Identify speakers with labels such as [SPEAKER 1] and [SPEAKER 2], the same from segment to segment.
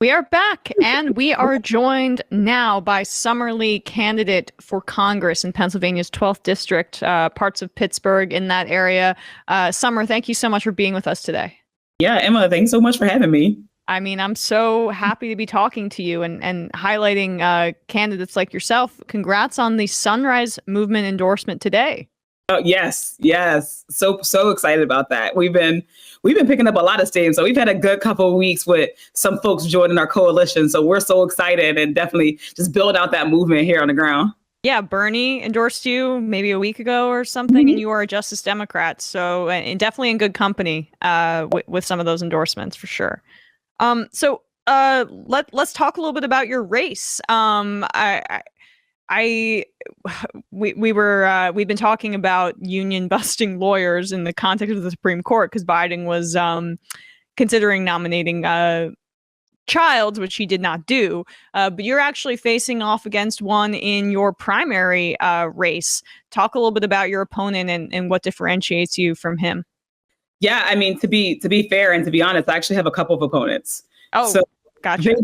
[SPEAKER 1] We are back, and we are joined now by Summerlee, candidate for Congress in Pennsylvania's 12th district, parts of Pittsburgh in that area. Summer, thank you so much for being with us today.
[SPEAKER 2] Yeah, Emma, thanks so much for having me.
[SPEAKER 1] I mean, I'm so happy to be talking to you and highlighting candidates like yourself. Congrats on the Sunrise Movement endorsement today.
[SPEAKER 2] Oh, yes. So excited about that. We've been picking up a lot of steam. So we've had a good couple of weeks with some folks joining our coalition. So we're so excited and definitely just build out that movement here on the ground.
[SPEAKER 1] Yeah, Bernie endorsed you maybe a week ago or something, and you are a Justice Democrat. So and definitely in good company with some of those endorsements for sure. Let's talk a little bit about your race. We've been talking about union busting lawyers in the context of the Supreme Court because Biden was considering nominating Childs, which he did not do. But you're actually facing off against one in your primary race. Talk a little bit about your opponent and what differentiates you from him.
[SPEAKER 2] Yeah, I mean, to be fair and to be honest, I actually have a couple of opponents.
[SPEAKER 1] Oh, so gotcha.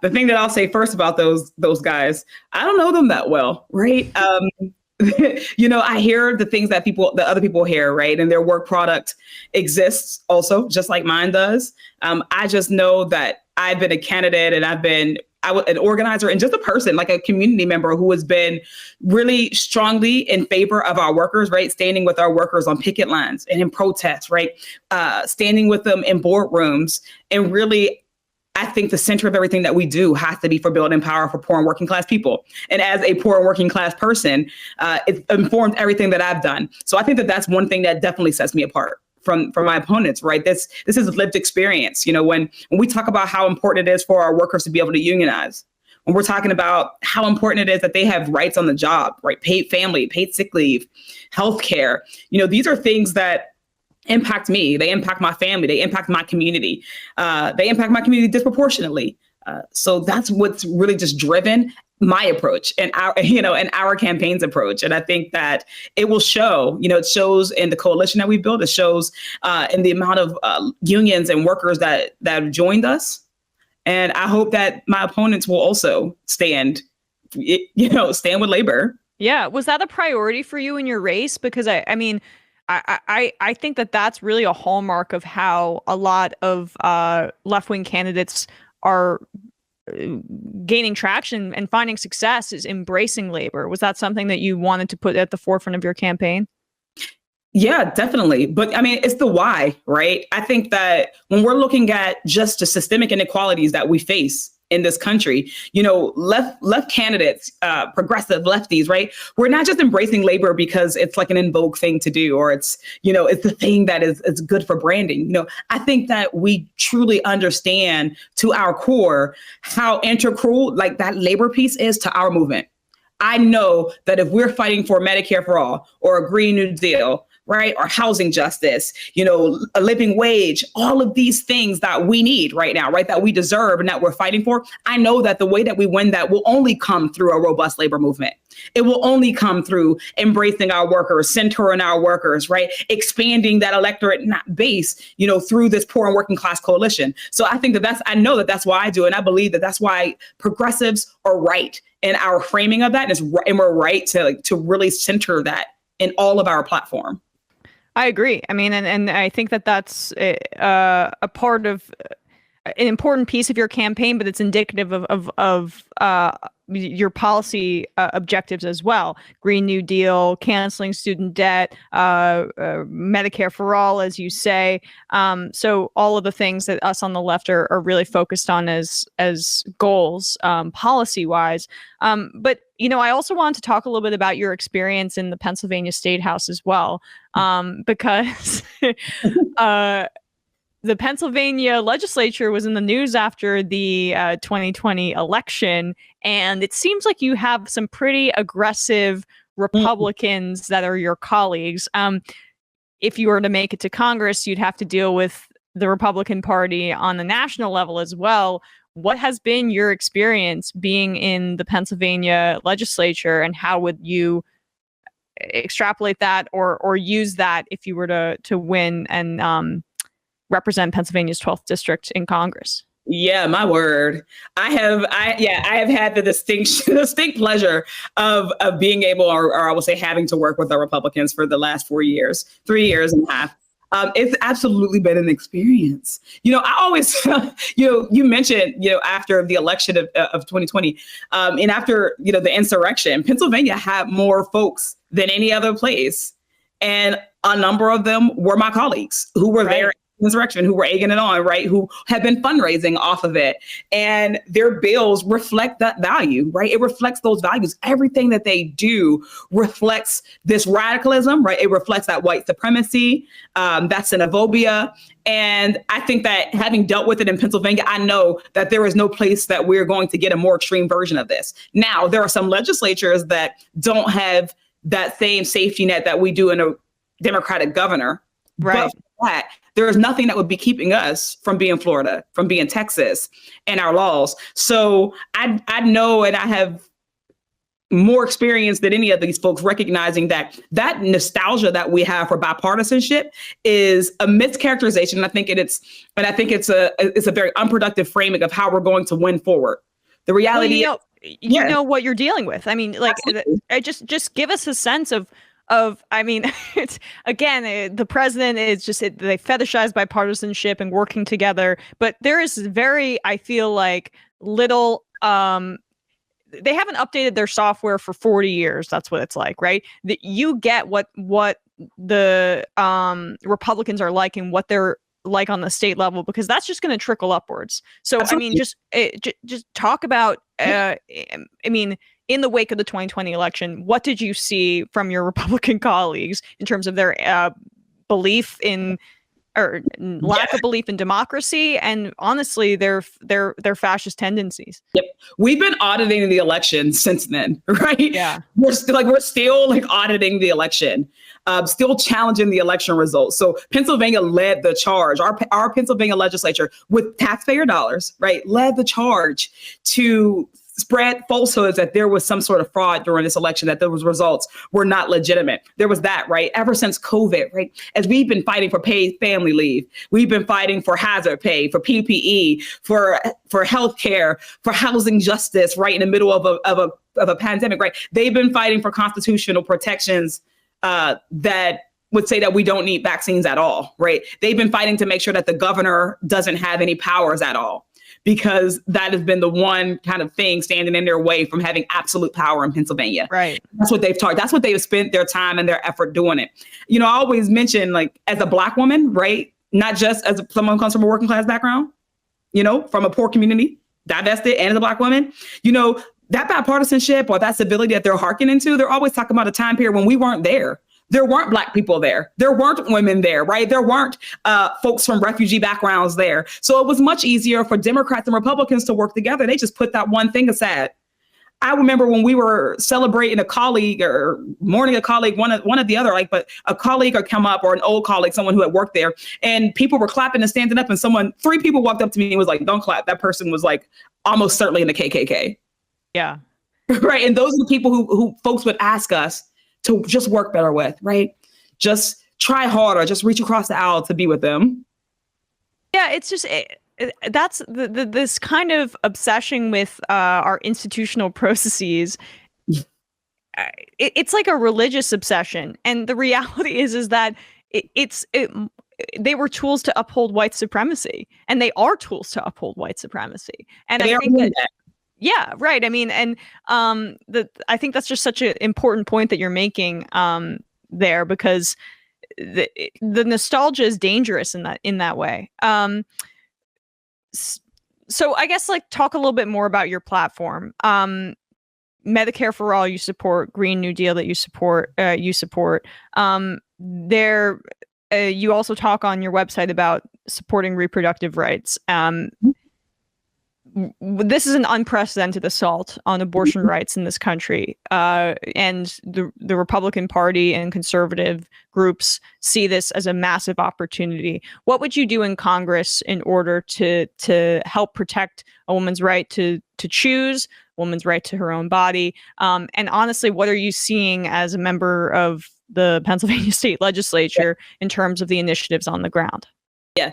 [SPEAKER 2] The thing that I'll say first about those guys, I don't know them that well, right? I hear the things that other people hear, right? And their work product exists also, just like mine does. I just know that I've been a candidate and I was an organizer and just a person, like a community member who has been really strongly in favor of our workers, right? Standing with our workers on picket lines and in protests, right? Standing with them in boardrooms. And really, I think the center of everything that we do has to be for building power for poor and working class people. And as a poor and working class person, it informed everything that I've done. So I think that that's one thing that definitely sets me apart from my opponents, right? This is lived experience. When we talk about how important it is for our workers to be able to unionize, when we're talking about how important it is that they have rights on the job, right? Paid family, paid sick leave, healthcare. These are things that impact me. They impact my family. They impact my community. They impact my community disproportionately. So that's what's really just driven my approach and our campaign's approach. And I think that it will show, it shows in the coalition that we built. It shows in the amount of unions and workers that have joined us. And I hope that my opponents will also stand with labor.
[SPEAKER 1] Yeah. Was that a priority for you in your race? Because I mean, I think that that's really a hallmark of how a lot of left-wing candidates are gaining traction and finding success is embracing labor. Was that something that you wanted to put at the forefront of your campaign?
[SPEAKER 2] Yeah, definitely. But I mean, it's the why, right? I think that when we're looking at just the systemic inequalities that we face in this country, left candidates, progressive lefties, right? We're not just embracing labor because it's like an in vogue thing to do, or it's the thing that is good for branding. I think that we truly understand to our core how integral like that labor piece is to our movement. I know that if we're fighting for Medicare for all or a Green New Deal, right, or housing justice, a living wage, all of these things that we need right now, right, that we deserve and that we're fighting for, I know that the way that we win that will only come through a robust labor movement. It will only come through embracing our workers, centering our workers, right, expanding that electorate base, through this poor and working class coalition. So I think I know that that's why I do. And I believe that that's why progressives are right in our framing of that. And we're right to really center that in all of our platform.
[SPEAKER 1] I agree. I mean, and I think that that's a part of an important piece of your campaign, but it's indicative of your policy objectives as well. Green New Deal, canceling student debt, Medicare for all, as you say. So all of the things that us on the left are really focused on as goals, policy wise. But I also wanted to talk a little bit about your experience in the Pennsylvania State House as well, because the Pennsylvania legislature was in the news after the 2020 election, and it seems like you have some pretty aggressive Republicans that are your colleagues. If you were to make it to Congress, you'd have to deal with the Republican Party on the national level as well. What has been your experience being in the Pennsylvania legislature, and how would you extrapolate that or use that if you were to win and represent Pennsylvania's 12th district in Congress?
[SPEAKER 2] Yeah, my word. I have had the distinct pleasure of being able, or I will say having to work with the Republicans for the last 4 years, 3 years and a half. It's absolutely been an experience. I always, you mentioned, after the election of 2020, and after, the insurrection, Pennsylvania had more folks than any other place. And a number of them were my colleagues who were there insurrection, who were egging it on, right? Who have been fundraising off of it. And their bills reflect that value, right? It reflects those values. Everything that they do reflects this radicalism, right? It reflects that white supremacy, that xenophobia. And I think that having dealt with it in Pennsylvania, I know that there is no place that we're going to get a more extreme version of this. Now, there are some legislatures that don't have that same safety net that we do in a Democratic governor.
[SPEAKER 1] Right.
[SPEAKER 2] But that, there is nothing that would be keeping us from being Florida, from being Texas, and our laws. So I know, and I have more experience than any of these folks recognizing that nostalgia that we have for bipartisanship is a mischaracterization. I think it's a very unproductive framing of how we're going to win forward. The reality,
[SPEAKER 1] you know what you're dealing with. I mean, like, just give us a sense of, I mean, it's, again, the president is just, they fetishize bipartisanship and working together, but there is I feel like little, they haven't updated their software for 40 years. That's what it's like, right? That you get what the Republicans are like and what they're like on the state level, because that's just going to trickle upwards. So, absolutely. I mean, just talk about, I mean, in the wake of the 2020 election, what did you see from your Republican colleagues in terms of their belief in, or lack of belief in democracy, and honestly, their fascist tendencies?
[SPEAKER 2] Yep, we've been auditing the election since then, right?
[SPEAKER 1] Yeah,
[SPEAKER 2] we're still auditing the election, still challenging the election results. So Pennsylvania led the charge. Our Pennsylvania legislature, with taxpayer dollars, right, led the charge to spread falsehoods that there was some sort of fraud during this election, that those results were not legitimate. There was that, right? Ever since COVID, right? As we've been fighting for paid family leave, we've been fighting for hazard pay, for PPE, for healthcare, for housing justice, right in the middle of a pandemic, right? They've been fighting for constitutional protections that would say that we don't need vaccines at all, right? They've been fighting to make sure that the governor doesn't have any powers at all, because that has been the one kind of thing standing in their way from having absolute power in Pennsylvania.
[SPEAKER 1] Right.
[SPEAKER 2] That's what they've taught. That's what they've spent their time and their effort doing it. I always mention, like, as a Black woman, right? Not just as someone who comes from a working class background, from a poor community, divested, and as a Black woman, that bipartisanship or that civility that they're hearkening to, they're always talking about a time period when we weren't there. There weren't Black people there. There weren't women there, right? There weren't folks from refugee backgrounds there. So it was much easier for Democrats and Republicans to work together. They just put that one thing aside. I remember when we were celebrating a colleague or mourning a colleague, one of the other, but a colleague had come up, or an old colleague, someone who had worked there, and people were clapping and standing up, and 3 people walked up to me and was like, "Don't clap." That person was like almost certainly in the KKK.
[SPEAKER 1] Yeah.
[SPEAKER 2] Right. And those are the people who folks would ask us to just work better with, right? Just try harder, just reach across the aisle to be with them.
[SPEAKER 1] Yeah, it's just, that's this kind of obsession with our institutional processes. It's like a religious obsession. And the reality is that they were tools to uphold white supremacy, and they are tools to uphold white supremacy. And I think that. Yeah, right. I mean, and I think that's just such an important point that you're making there, because the nostalgia is dangerous in that way. So I guess, talk a little bit more about your platform. Medicare for All, you support. Green New Deal, that you support. You also talk on your website about supporting reproductive rights. This is an unprecedented assault on abortion rights in this country. And the Republican Party and conservative groups see this as a massive opportunity. What would you do in Congress in order to help protect a woman's right to choose, a woman's right to her own body? And honestly, what are you seeing as a member of the Pennsylvania state legislature in terms of the initiatives on the ground?
[SPEAKER 2] Yeah.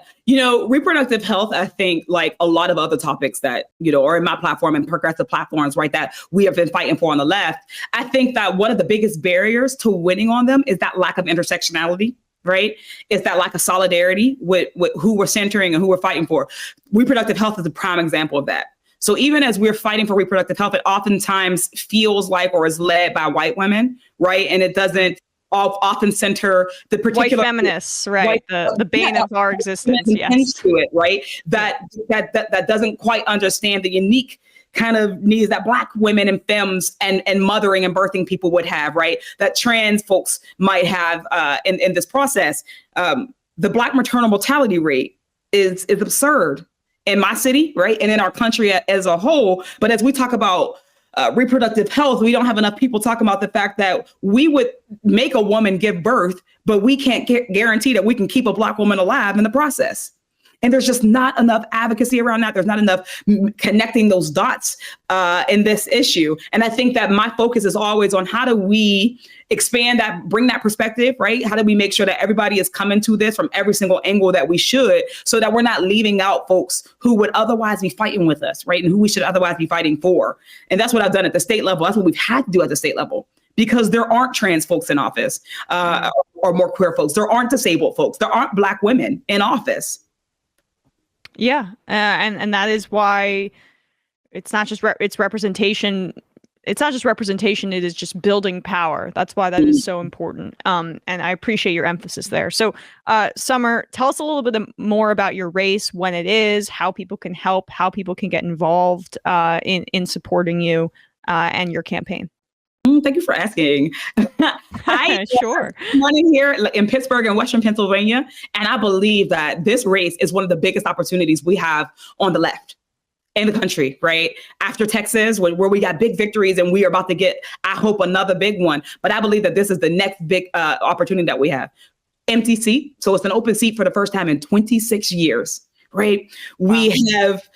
[SPEAKER 2] Reproductive health, I think, like a lot of other topics that, are in my platform and progressive platforms, right, that we have been fighting for on the left. I think that one of the biggest barriers to winning on them is that lack of intersectionality, right? Is that lack of solidarity with who we're centering and who we're fighting for. Reproductive health is a prime example of that. So even as we're fighting for reproductive health, it oftentimes feels like or is led by white women, right? And it doesn't often center the particular
[SPEAKER 1] white feminists, right? The bane of our existence. Yes,
[SPEAKER 2] to it, right? That doesn't quite understand the unique kind of needs that Black women and femmes and mothering and birthing people would have, right? That trans folks might have in this process. The Black maternal mortality rate is absurd in my city, right? And in our country as a whole. But as we talk about reproductive health, we don't have enough people talking about the fact that we would make a woman give birth, but we can't guarantee that we can keep a Black woman alive in the process. And there's just not enough advocacy around that. There's not enough connecting those dots in this issue. And I think that my focus is always on how do we expand that, bring that perspective, right? How do we make sure that everybody is coming to this from every single angle that we should, so that we're not leaving out folks who would otherwise be fighting with us, right? And who we should otherwise be fighting for. And that's what I've done at the state level. That's what we've had to do at the state level, because there aren't trans folks in office or more queer folks. There aren't disabled folks. There aren't Black women in office.
[SPEAKER 1] Yeah, and that is why it's not just it's representation. It's not just representation. It is just building power. That's why that is so important. And I appreciate your emphasis there. So, Summer, tell us a little bit more about your race, when it is, how people can help, how people can get involved in supporting you and your campaign.
[SPEAKER 2] Thank you for asking.
[SPEAKER 1] Sure.
[SPEAKER 2] I'm running here in Pittsburgh and Western Pennsylvania, and I believe that this race is one of the biggest opportunities we have on the left in the country, right? After Texas, where we got big victories and we are about to get, I hope, another big one. But I believe that this is the next big opportunity that we have. Empty seat. So it's an open seat for the first time in 26 years, right? Wow. We have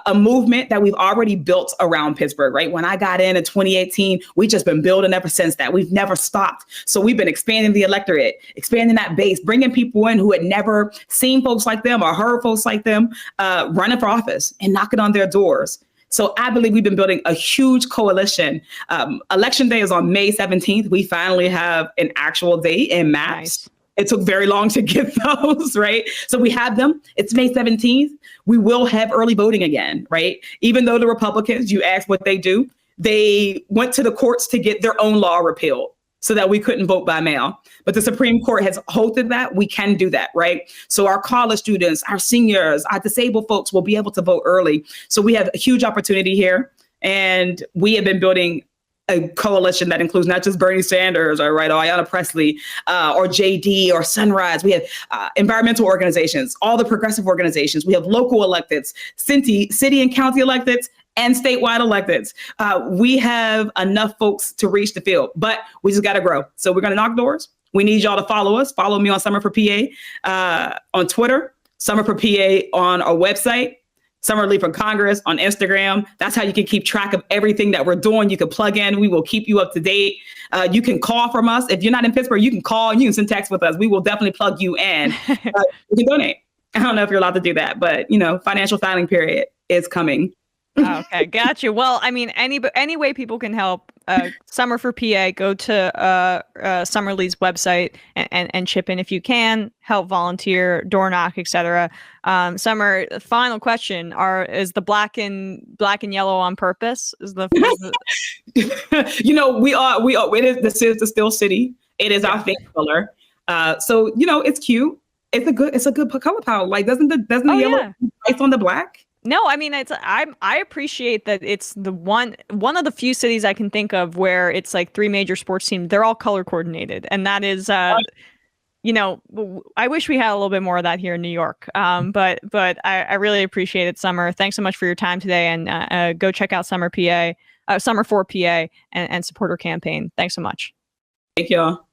[SPEAKER 2] a movement that we've already built around Pittsburgh, right? When I got in 2018, we just been building ever since that. We've never stopped. So we've been expanding the electorate, expanding that base, bringing people in who had never seen folks like them or heard folks like them running for office and knocking on their doors. So I believe we've been building a huge coalition. Election day is on May 17th. We finally have an actual date in maps. Nice. It took very long to get those, right? So we have them. It's May 17th. We will have early voting again, right? Even though the Republicans, you asked what they do, they went to the courts to get their own law repealed so that we couldn't vote by mail. But the Supreme Court has halted that. We can do that, right? So our college students, our seniors, our disabled folks will be able to vote early. So we have a huge opportunity here. And we have been building a coalition that includes not just Bernie Sanders or Ayanna Pressley or JD or Sunrise. We have environmental organizations, all the progressive organizations. We have local electeds, city and county electeds, and statewide electeds. We have enough folks to reach the field, but we just got to grow. So we're going to knock doors. We need y'all to follow us. Follow me on Summer for PA on Twitter, Summer for PA on our website, Summer Lee for Congress on Instagram. That's how you can keep track of everything that we're doing. You can plug in. We will keep you up to date. You can call from us. If you're not in Pittsburgh, you can call and you can send text with us. We will definitely plug you in. You can donate. I don't know if you're allowed to do that, but financial filing period is coming.
[SPEAKER 1] Okay, gotcha. Well, I mean, any way people can help. Summer for PA, go to Summer Lee's website and chip in if you can. Help volunteer, door knock, etc. Summer, final question: is the black and yellow on purpose?
[SPEAKER 2] We are. It is. This is the Still City. It is our favorite color. So it's cute. It's a good color palette. Like doesn't the yellow place on the black?
[SPEAKER 1] No, I mean I appreciate that it's the one of the few cities I can think of where it's like three major sports teams. They're all color coordinated, and that is I wish we had a little bit more of that here in New York. But I really appreciate it, Summer. Thanks so much for your time today, and go check out Summer for PA, and support her campaign. Thanks so much.
[SPEAKER 2] Thank y'all.